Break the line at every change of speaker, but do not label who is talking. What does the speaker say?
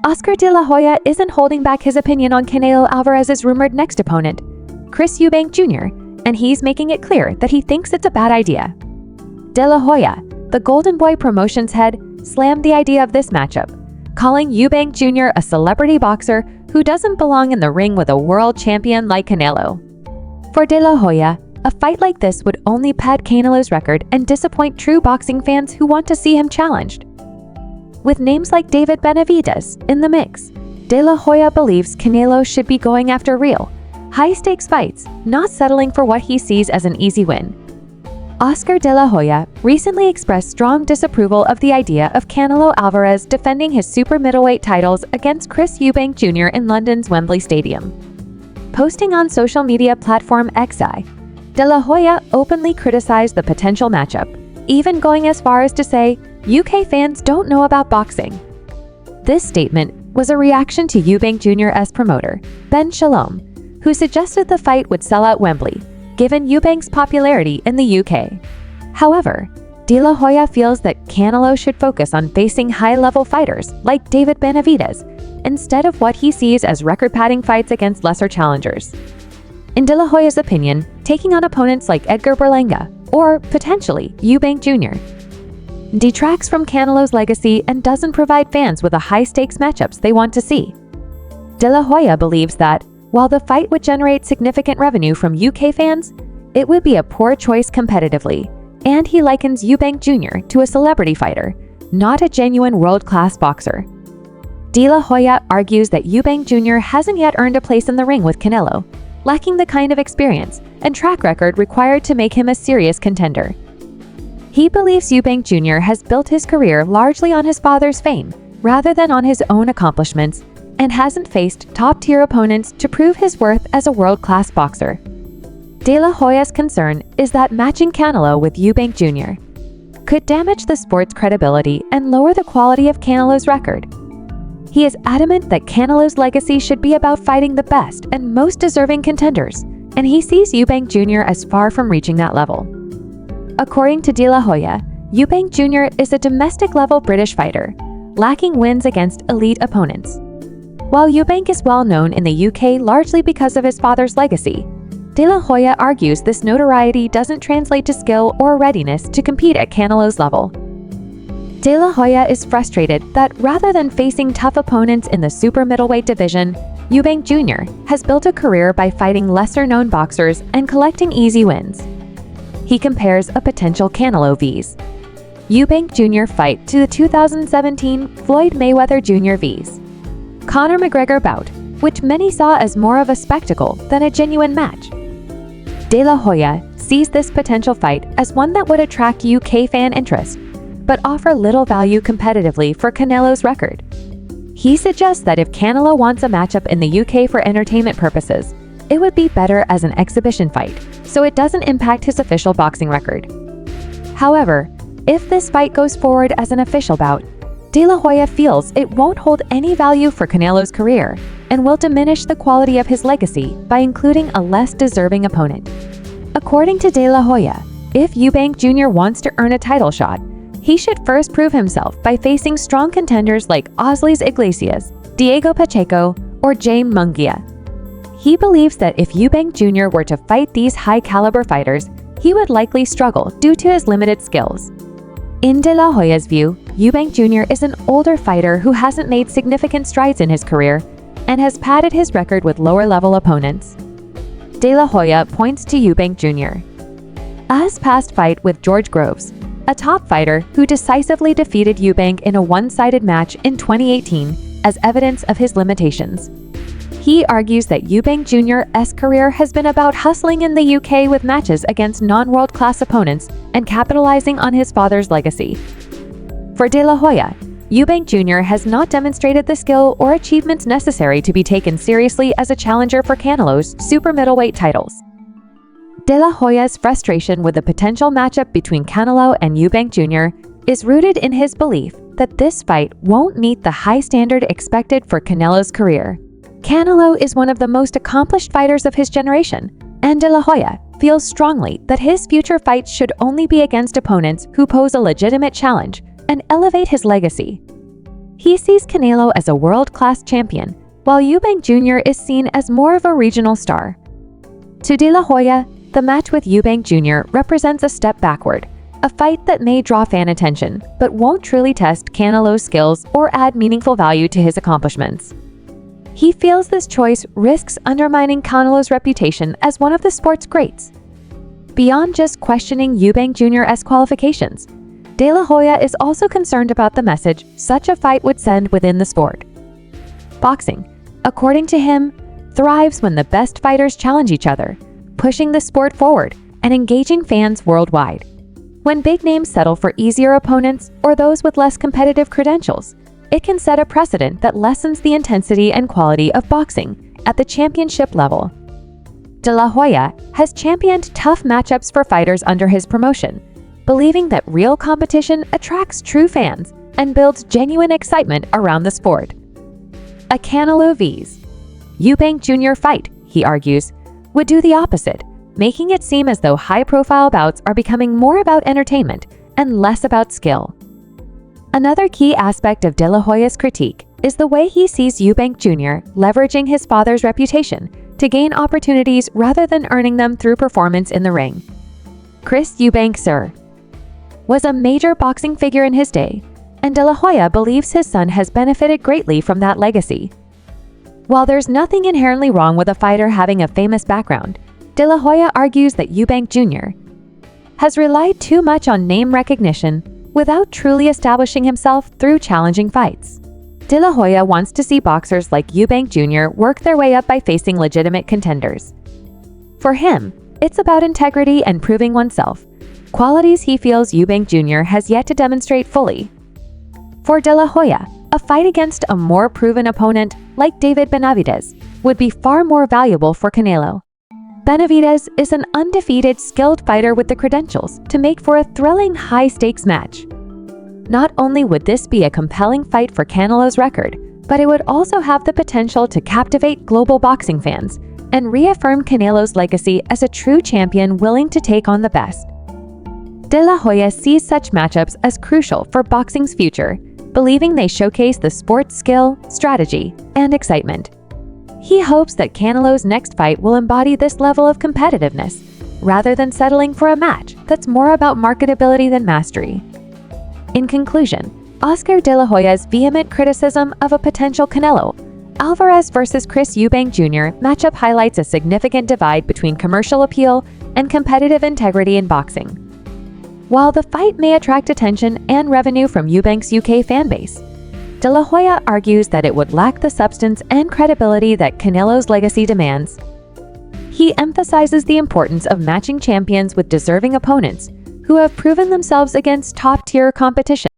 Oscar De La Hoya isn't holding back his opinion on Canelo Alvarez's rumored next opponent, Chris Eubank Jr., and he's making it clear that he thinks it's a bad idea. De La Hoya, the Golden Boy Promotions head, slammed the idea of this matchup, calling Eubank Jr. a celebrity boxer who doesn't belong in the ring with a world champion like Canelo. For De La Hoya, a fight like this would only pad Canelo's record and disappoint true boxing fans who want to see him challenged. With names like David Benavidez in the mix, De La Hoya believes Canelo should be going after real, high-stakes fights, not settling for what he sees as an easy win. Oscar De La Hoya recently expressed strong disapproval of the idea of Canelo Alvarez defending his super middleweight titles against Chris Eubank Jr. in London's Wembley Stadium. Posting on social media platform X, De La Hoya openly criticized the potential matchup, even going as far as to say, UK fans don't know about boxing. This statement was a reaction to Eubank Jr.'s promoter, Ben Shalom, who suggested the fight would sell out Wembley, given Eubank's popularity in the UK. However, De La Hoya feels that Canelo should focus on facing high-level fighters like David Benavidez, instead of what he sees as record-padding fights against lesser challengers. In De La Hoya's opinion, taking on opponents like Edgar Berlanga, or potentially Eubank Jr., detracts from Canelo's legacy and doesn't provide fans with the high-stakes matchups they want to see. De La Hoya believes that, while the fight would generate significant revenue from UK fans, it would be a poor choice competitively, and he likens Eubank Jr. to a celebrity fighter, not a genuine world-class boxer. De La Hoya argues that Eubank Jr. hasn't yet earned a place in the ring with Canelo, lacking the kind of experience and track record required to make him a serious contender. He believes Eubank Jr. has built his career largely on his father's fame, rather than on his own accomplishments, and hasn't faced top-tier opponents to prove his worth as a world-class boxer. De La Hoya's concern is that matching Canelo with Eubank Jr. could damage the sport's credibility and lower the quality of Canelo's record. He is adamant that Canelo's legacy should be about fighting the best and most deserving contenders, and he sees Eubank Jr. as far from reaching that level. According to De La Hoya, Eubank Jr. is a domestic-level British fighter, lacking wins against elite opponents. While Eubank is well known in the UK largely because of his father's legacy, De La Hoya argues this notoriety doesn't translate to skill or readiness to compete at Canelo's level. De La Hoya is frustrated that rather than facing tough opponents in the super middleweight division, Eubank Jr. has built a career by fighting lesser-known boxers and collecting easy wins. He compares a potential Canelo vs. Eubank Jr. fight to the 2017 Floyd Mayweather Jr. vs. Conor McGregor bout, which many saw as more of a spectacle than a genuine match. De La Hoya sees this potential fight as one that would attract UK fan interest, but offer little value competitively for Canelo's record. He suggests that if Canelo wants a matchup in the UK for entertainment purposes, it would be better as an exhibition fight, so it doesn't impact his official boxing record. However, if this fight goes forward as an official bout, De La Hoya feels it won't hold any value for Canelo's career and will diminish the quality of his legacy by including a less deserving opponent. According to De La Hoya, if Eubank Jr. wants to earn a title shot, he should first prove himself by facing strong contenders like Osleys Iglesias, Diego Pacheco, or Jaime Munguia. He believes that if Eubank Jr. were to fight these high-caliber fighters, he would likely struggle due to his limited skills. In De La Hoya's view, Eubank Jr. is an older fighter who hasn't made significant strides in his career and has padded his record with lower-level opponents. De La Hoya points to Eubank Jr. as past fight with George Groves, a top fighter who decisively defeated Eubank in a one-sided match in 2018 as evidence of his limitations. He argues that Eubank Jr.'s career has been about hustling in the UK with matches against non-world-class opponents and capitalizing on his father's legacy. For De La Hoya, Eubank Jr. has not demonstrated the skill or achievements necessary to be taken seriously as a challenger for Canelo's super middleweight titles. De La Hoya's frustration with the potential matchup between Canelo and Eubank Jr. is rooted in his belief that this fight won't meet the high standard expected for Canelo's career. Canelo is one of the most accomplished fighters of his generation, and De La Hoya feels strongly that his future fights should only be against opponents who pose a legitimate challenge and elevate his legacy. He sees Canelo as a world-class champion, while Eubank Jr. is seen as more of a regional star. To De La Hoya, the match with Eubank Jr. represents a step backward, a fight that may draw fan attention, but won't truly test Canelo's skills or add meaningful value to his accomplishments. He feels this choice risks undermining Canelo's reputation as one of the sport's greats. Beyond just questioning Eubank Jr.'s qualifications, De La Hoya is also concerned about the message such a fight would send within the sport. Boxing, according to him, thrives when the best fighters challenge each other, pushing the sport forward and engaging fans worldwide. When big names settle for easier opponents or those with less competitive credentials, it can set a precedent that lessens the intensity and quality of boxing at the championship level. De La Hoya has championed tough matchups for fighters under his promotion, believing that real competition attracts true fans and builds genuine excitement around the sport. A Canelo vs. Eubank Jr. fight, he argues, would do the opposite, making it seem as though high-profile bouts are becoming more about entertainment and less about skill. Another key aspect of De La Hoya's critique is the way he sees Eubank Jr. leveraging his father's reputation to gain opportunities rather than earning them through performance in the ring. Chris Eubank Jr. was a major boxing figure in his day, and De La Hoya believes his son has benefited greatly from that legacy. While there's nothing inherently wrong with a fighter having a famous background, De La Hoya argues that Eubank Jr. has relied too much on name recognition without truly establishing himself through challenging fights. De La Hoya wants to see boxers like Eubank Jr. work their way up by facing legitimate contenders. For him, it's about integrity and proving oneself, qualities he feels Eubank Jr. has yet to demonstrate fully. For De La Hoya, a fight against a more proven opponent like David Benavidez would be far more valuable for Canelo. Benavidez is an undefeated, skilled fighter with the credentials to make for a thrilling, high-stakes match. Not only would this be a compelling fight for Canelo's record, but it would also have the potential to captivate global boxing fans and reaffirm Canelo's legacy as a true champion willing to take on the best. De La Hoya sees such matchups as crucial for boxing's future, believing they showcase the sport's skill, strategy, and excitement. He hopes that Canelo's next fight will embody this level of competitiveness, rather than settling for a match that's more about marketability than mastery. In conclusion, Oscar De La Hoya's vehement criticism of a potential Canelo Alvarez versus Chris Eubank Jr. matchup highlights a significant divide between commercial appeal and competitive integrity in boxing. While the fight may attract attention and revenue from Eubank's UK fanbase, De La Hoya argues that it would lack the substance and credibility that Canelo's legacy demands. He emphasizes the importance of matching champions with deserving opponents who have proven themselves against top-tier competition.